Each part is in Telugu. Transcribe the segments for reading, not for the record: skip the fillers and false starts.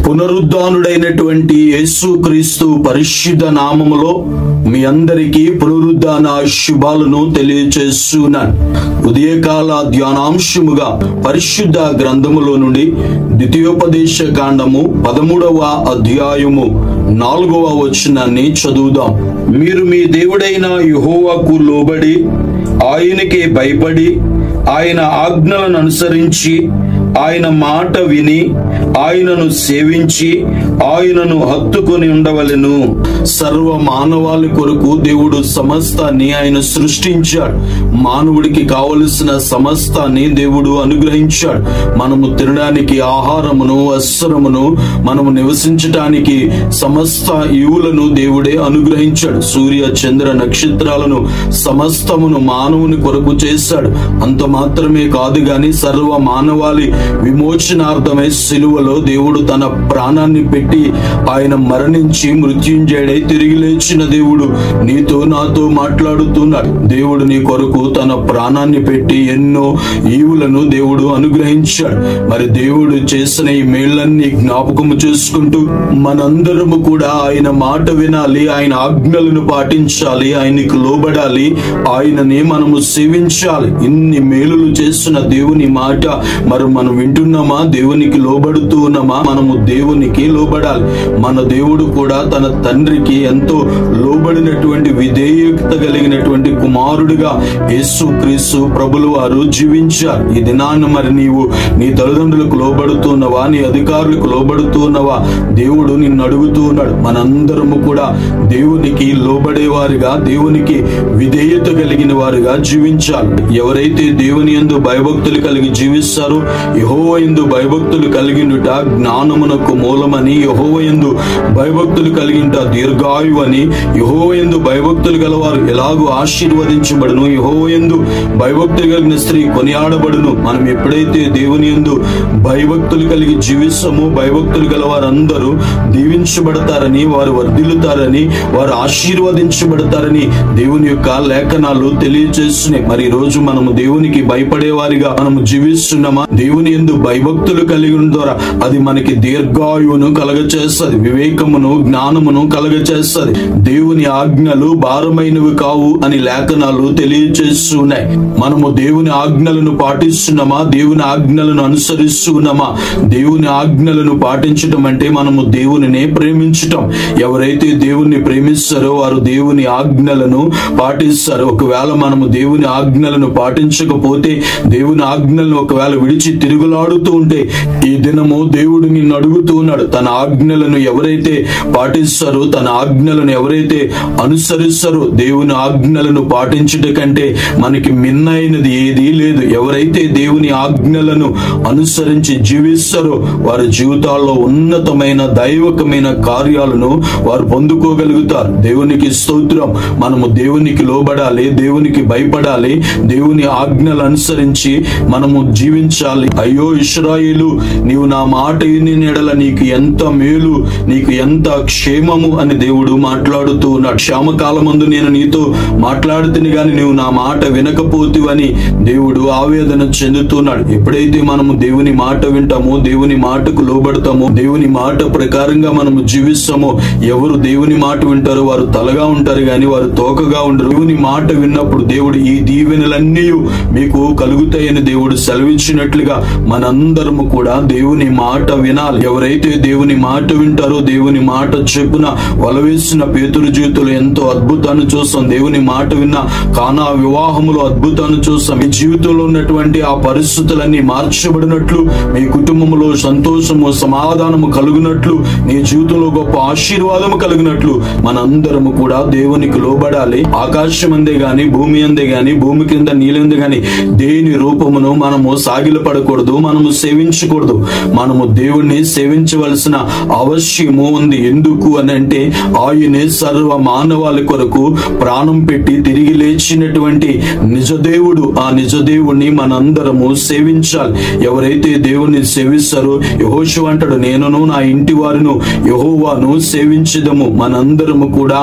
పునరుద్ధానుడైనటువంటి యేసుక్రీస్తు పరిశుద్ధ నామములో మీ అందరికీ పునరుద్ధాన శుభాలను తెలియచేస్తున్నాను. ఉదయకాల ధ్యానాంశముగా పరిశుద్ధ గ్రంథములో నుండి ద్వితీయోపదేశ కాండము 13వ అధ్యాయము 4వ వచనాన్ని చదువుదాం. మీరు మీ దేవుడైన యెహోవాకు లోబడి ఆయనకే భయపడి ఆయన ఆజ్ఞలను అనుసరించి ఆయన మాట విని ఆయనను సేవించి ఆయనను హత్తుకొని ఉండవలెను. సర్వ మానవాళి కొరకు దేవుడు సమస్తాన్ని ఆయన సృష్టించాడు. మానవుడికి కావలసిన సమస్తాన్ని దేవుడు అనుగ్రహించాడు. మనము తినడానికి ఆహారమును, వస్త్రమును, మనము నివసించటానికి సమస్త ఈవులను దేవుడే అనుగ్రహించాడు. సూర్య చంద్ర నక్షత్రాలను సమస్తమును మానవుని కొరకు చేశాడు. అంత మాత్రమే కాదు గాని సర్వ మానవాళి విమోచనార్థమై సిలువలో దేవుడు తన ప్రాణాన్ని పెట్టి ఆయన మరణించి మృత్యుంజయుడై తిరిగి లేచిన దేవుడు నీతో నాతో మాట్లాడుతున్నాడు. దేవుడు నీ కొరకు తన ప్రాణాన్ని పెట్టి ఎన్నో ఈవులను దేవుడు అనుగ్రహించాడు. మరి దేవుడు చేసిన ఈ మేళ్లన్నీ జ్ఞాపకము చేసుకుంటూ మనందరము కూడా ఆయన మాట వినాలి, ఆయన ఆజ్ఞలను పాటించాలి, ఆయనకు లోబడాలి, ఆయననే మనము సేవించాలి. ఇన్ని మేలులు చేసిన దేవుని మాట మరి మనం వింటున్నామా? దేవునికి లోబడుతూ ఉన్నామా? మనము దేవునికి లోబడాలి. మన దేవుడు కూడా తన తండ్రికి ఎంతో లోబడినటువంటి విధేయత కలిగినటువంటి కుమారుడిగా యేసుక్రీస్తు ప్రభులు వారు జీవించారు. ఈ దినాన్ని మరి నీవు నీ తల్లిదండ్రులకు లోబడుతున్నావా? నీ అధికారులకు లోబడుతున్నావా? దేవుడు నిన్ను అడుగుతూ ఉన్నాడు. మనందరము కూడా దేవునికి లోబడేవారుగా, దేవునికి విధేయత కలిగిన వారుగా జీవించాలి. ఎవరైతే దేవుని యందు భయభక్తులు కలిగి జీవిస్తారో, యెహోవా యందు భయభక్తులు కలిగిండుట జ్ఞానమునకు మూలమని, యెహోవా యందు భయభక్తులు కలిగింట దీర్ఘాయువు అని, యెహోవా యందు భయభక్తులు గలవారు ఎలాగూ ఆశీర్వదించబడును, యెహోవా యందు భయభక్తులు కలిగిన స్త్రీ కొనియాడబడును. మనం ఎప్పుడైతే దేవుని యందు భయభక్తులు కలిగి జీవిస్తామో, భయభక్తులు గల వారందరూ దీవించబడతారని, వారు వర్ధిల్లుతారని, వారు ఆశీర్వదించబడతారని దేవుని యొక్క లేఖనాలు తెలియజేస్తున్నాయి. మరి ఈ రోజు మనము దేవునికి భయపడే వారిగా మనము జీవిస్తున్నామా? దేవుని యందు భయభక్తులు కలిగి ద్వారా అది మనకి దీర్ఘాయువును కలగచేస్తుంది, వివేకమును, జ్ఞానమును కలగచేస్తుంది. దేవుని ఆజ్ఞలు భారమైనవి కావు అని లేఖనాలు తెలియజేస్తున్నాయి. మనము దేవుని ఆజ్ఞలను పాటిస్తున్నామా? దేవుని ఆజ్ఞలను అనుసరిస్తున్నామా? దేవుని ఆజ్ఞలను పాటించటం అంటే మనము దేవునినే ప్రేమించటం. ఎవరైతే దేవుణ్ణి ప్రేమిస్తారో వారు దేవుని ఆజ్ఞలను పాటిస్తారు. ఒకవేళ మనము దేవుని ఆజ్ఞలను పాటించకపోతే, దేవుని ఆజ్ఞలను ఒకవేళ విడిచి తిరుగులాడుతూ ఉంటే, ఈ దినము దేవుడు నిన్ను అడుగుతూ ఉన్నాడు. తన ఆజ్ఞలను ఎవరైతే పాటిస్తారో, తన ఆజ్ఞలను ఎవరైతే అనుసరిస్తారో, దేవుని ఆజ్ఞలను పాటించుట కంటే మనకి మిన్నైనది ఏదీ లేదు. ఎవరైతే దేవుని ఆజ్ఞలను అనుసరించి జీవిస్తారో వారి జీవితాల్లో ఉన్నతమైన దైవకమైన కార్యాలను వారు పొందుకోగలుగుతారు. దేవునికి స్తోత్రం. మనము దేవునికి లోబడాలి, దేవునికి భయపడాలి, దేవుని ఆజ్ఞలు అనుసరించి మనము జీవించాలి. అయ్యో ఇశ్రాయేలు, నీవు నా మాట విని ఎడల నీకు ఎంత మేలు, నీకు ఎంత క్షేమము అని దేవుడు మాట్లాడుతూ ఉన్నాడు. క్షామకాలమందు నేను నీతో మాట్లాడుతుని గాని నీవు నా మాట వినకపోతివని దేవుడు ఆవేదన చెందుతున్నాడు. ఎప్పుడైతే మనము దేవుని మాట వింటామో, దేవుని మాటకు లోబడతామో, దేవుని మాట ప్రకారంగా మనము జీవిస్తామో, ఎవరు దేవుని మాట వింటారో వారు తలగా ఉంటారు గాని వారు తోకగా ఉండరు. దేవుని మాట విన్నప్పుడు దేవుడు ఈ దీవెనలన్నీ మీకు కలుగుతాయని దేవుడు సెలవించినట్లుగా మనందరము కూడా దేవుని మాట వినాలి. ఎవరైతే దేవుని మాట వింటారో, దేవుని మాట చెప్పున వలవేసిన పేతురు జీవితంలో ఎంతో అద్భుతాన్ని చూస్తాం. దేవుని మాట విన్న కానా వివాహములో అద్భుతాన్ని చూస్తాం. మీ జీవితంలో ఉన్నటువంటి ఆ పరిస్థితులన్నీ మార్చబడినట్లు, మీ కుటుంబంలో సంతోషము, సమాధానము కలుగునట్లు, నీ జీవితంలో గొప్ప ఆశీర్వాదము కలిగినట్లు మనందరము కూడా దేవునికి లోబడాలి. ఆకాశం అందే గాని, భూమి అందే గాని, భూమి కింద నీళ్ళందే గాని దేని రూపమును మనము సాగిలపడకూడదు, మనము సేవించకూడదు. మనము దేవుణ్ణి సేవించవలసిన అవశ్యము ఉంది. ఎందుకు అని అంటే ఆయనే సర్వ మానవాళి కొరకు ప్రాణం పెట్టి తిరిగి లేచినటువంటి నిజదేవుడు. ఆ నిజదేవుణ్ణి మనందరము సేవించాలి. ఎవరైతే దేవుణ్ణి సేవిస్తారో, యెహోషువ అంటాడు, నేనును నా ఇంటి వారును యెహోవాను సేవించుదము. మనందరము కూడా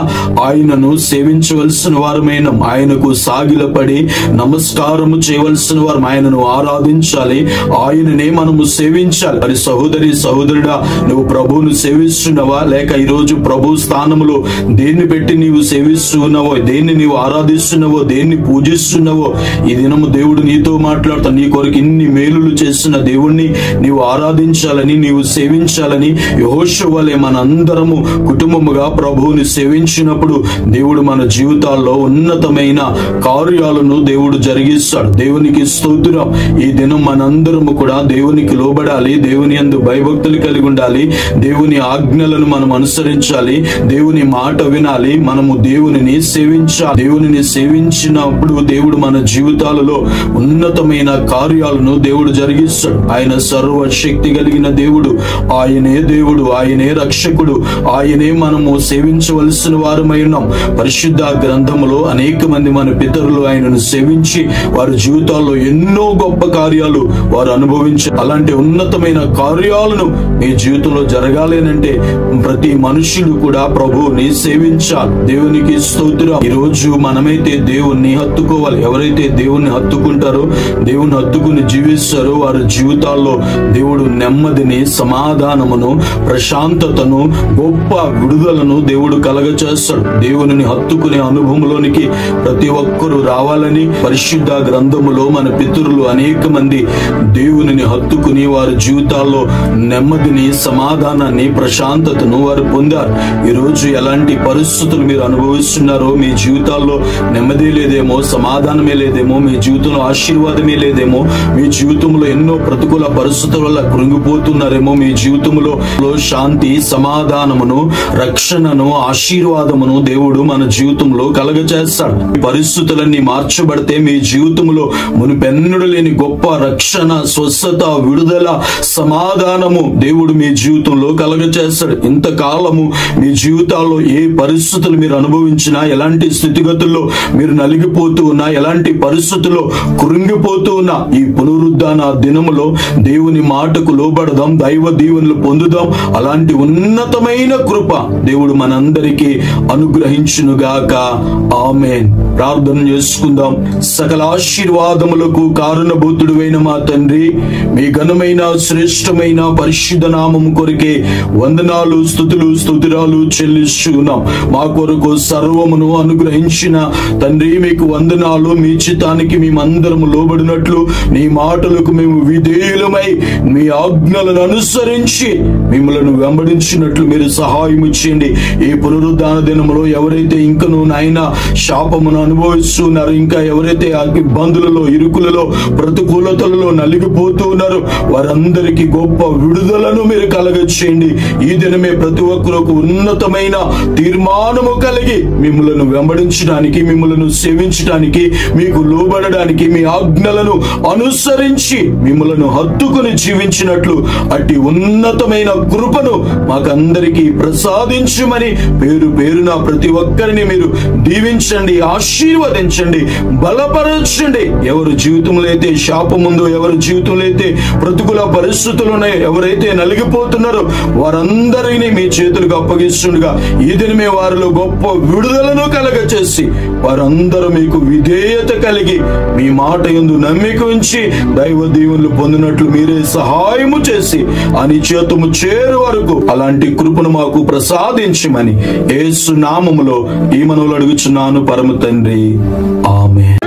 ఆయనను సేవించవలసిన వారమైన, ఆయనకు సాగిలపడి నమస్కారము చేయవలసిన వారు, ఆయనను ఆరాధించాలి, ఆయననే మనము సేవించాలి. మరి సహోదరి సహోదరుడా, నువ్వు ప్రభువును సేవిస్తున్నావా? లేక ఈరోజు ప్రభు స్థానంలో దేన్ని పెట్టి నీవు సేవిస్తున్నావో, దేన్ని నీవు ఆరాధిస్తున్నావో, దేన్ని పూజిస్తున్నావో, ఈ దినము దేవుడు నీతో మాట్లాడుతా. నీ కొరకు ఇన్ని మేలులు చేసిన దేవుణ్ణి నీవు ఆరాధించాలని, నీవు సేవించాలని యెహోషువ వలె మనందరము కుటుంబముగా ప్రభువుని సేవించినప్పుడు దేవుడు మన జీవితాల్లో ఉన్నతమైన కార్యాలను దేవుడు జరిగిస్తాడు. దేవునికి స్తోత్రం. ఈ దినం మనందరము కూడా దేవునికి లోబడాలి, దేవుని యందు భయభక్తులు కలిగి ఉండాలి, దేవుని ఆజ్ఞలను మనం అనుసరించాలి, దేవుని మాట వినాలి, మనము దేవునిని సేవించాలి. దేవునిని సేవించినప్పుడు దేవుడు మన జీవితాలలో ఉన్నతమైన కార్యాలను దేవుడు జరిగిస్తాడు. ఆయన సర్వశక్తి కలిగిన దేవుడు, ఆయనే దేవుడు, ఆయనే రక్షకుడు, ఆయనే మనము సేవించవలసిన వారమై ఉన్నాం. పరిశుద్ధ గ్రంథములో అనేక మంది మన పితరులు ఆయనను సేవించి వారి జీవితాల్లో ఎన్నో గొప్ప కార్యాలు వారు అనుభవించారు. అలాంటి ఉన్నతమైన కార్యాలను మీ జీవితంలో జరగాలేనంటే ప్రతి మనుషుడు కూడా ప్రభువుని సేవించాలి. దేవునికి స్తోత్రం. ఈ రోజు మనమైతే దేవుణ్ణి హత్తుకోవాలి. ఎవరైతే దేవుణ్ణి హత్తుకుంటారో, దేవుని హత్తుకుని జీవిస్తారో వారి జీవితాల్లో దేవుడు నెమ్మదిని, సమాధానమును, ప్రశాంతతను, గొప్ప విడుదలను దేవుడు కలగచేస్తాడు. దేవుని హత్తుకునే అనుభవంలోనికి ప్రతి ఒక్కరూ రావాలని పరిశుద్ధ గ్రంథములో మన పితరులు అనేక మంది దేవునిని హత్తుకుని వారి జీవితాల్లో నెమ్మదిని, సమాధానాన్ని, ప్రశాంతతను వారు పొందారు. ఈరోజు ఎలాంటి పరిస్థితులు మీరు అనుభవిస్తున్నారో, మీ జీవితాల్లో నెమ్మది లేదేమో, సమాధానమే లేదేమో, మీ జీవితంలో ఆశీర్వాదమే లేదేమో, మీ జీవితంలో ఎన్నో ప్రతికూల పరిస్థితుల వల్ల కృంగిపోతున్నారేమో, మీ జీవితంలో శాంతి, సమాధానమును, రక్షణను, ఆశీర్వాదమును దేవుడు మన జీవితంలో కలగచేస్తాడు. ఈ పరిస్థితులన్నీ మార్చబడితే మీ జీవితంలో మునుపెన్నడూ లేని గొప్ప రక్షణ, స్వస్థత, విడుదల, సమాధానము దేవుడు మీ జీవితంలో కలగచేస్తాడు. ఇంతకాలము మీ జీవితాల్లో ఏ పరిస్థితులు మీరు అనుభవించినా, ఎలాంటి స్థితిగతుల్లో మీరు నలిగిపోతూ ఉన్నా, ఎలాంటి పరిస్థితుల్లో కృంగిపోతూ ఉన్నా, ఈ పునరుద్ధాన దినములో దేవుని మాటకు లోబడదాం, దైవ దీవెనలు పొందుదాం. అలాంటి ఉన్నతమైన కృప దేవుడు మనందరికీ అనుగ్రహించునుగాక. ఆమేన్. ప్రార్థన చేసుకుందాం. సకల ఆశీర్వాదములకు కారణభూతుడైన మా తండ్రి, మీ ఘనమైన శ్రేష్టమైన పరిశుద్ధ నామము కొరకే వందనాలు, స్తుతులు, స్తుతిరాలు చెల్లిస్తున్నాం. మా కొరకు సర్వమును అనుగ్రహించిన తండ్రి మీకు వందనాలు. మీ చిత్తానికి మేమందరము లోబడినట్లు, నీ మాటలకు మేము విధేయులమై మీ ఆజ్ఞలను అనుసరించి మిమ్మల్ని వెంబడించినట్లు మీరు సహాయం చేయండి. ఈ పునరుద్ధాన దినములో ఎవరైతే ఇంకను నాయన శాపమును అనుభవిస్తున్నారు, ఇంకా ఎవరైతే ఇబ్బందులలో, ఇరుకులలో, ప్రతికూలతలలో నలిగిపోతూ ఉన్నారో వారందరికీ గొప్ప విడుదలను మీరు కలగచేయండి. ఈ దినమే ప్రతి ఒక్కరికి ఉన్నతమైన తీర్మానము కలిగి మిమ్మల్ని వెంబడించడానికి, మిమ్మల్ని సేవించడానికి, మీకు లోబడడానికి, మీ ఆజ్ఞలను అనుసరించి మిమ్మల్ని హత్తుకుని జీవించినట్లు అట్టి ఉన్నతమైన కృపను మాకందరికీ ప్రసాదించమని పేరు పేరున ప్రతి ఒక్కరిని మీరు దీవించండి, ఆశీర్వదించండి, బలపరచండి. ఎవరి జీవితంలో అయితే శాపం ఉందో, ఎవరి జీవితంలో అయితే ప్రతికూల పరిస్థితులు ఉన్నాయో, ఎవరైతే నలిగిపోతున్నారో వారందరినీ మీ చేతులకు అప్పగిస్తుండగా ఈ దినమే వారిలో గొప్ప విడుదలను కలగచేసి వారందరూ మీకు విధేయత కలిగి మీ మాట యందు నమ్మిక ఉంచి దైవ దీవెనలు పొందినట్లు మీరే సహాయము చేసి అనిచేతము చేరు వరకు అలాంటి కృపను మాకు ప్రసాదించమని యేసు నామములో ఈ మనవులు అడుగుచున్నాను పరమ తండ్రి. ఆమేన్.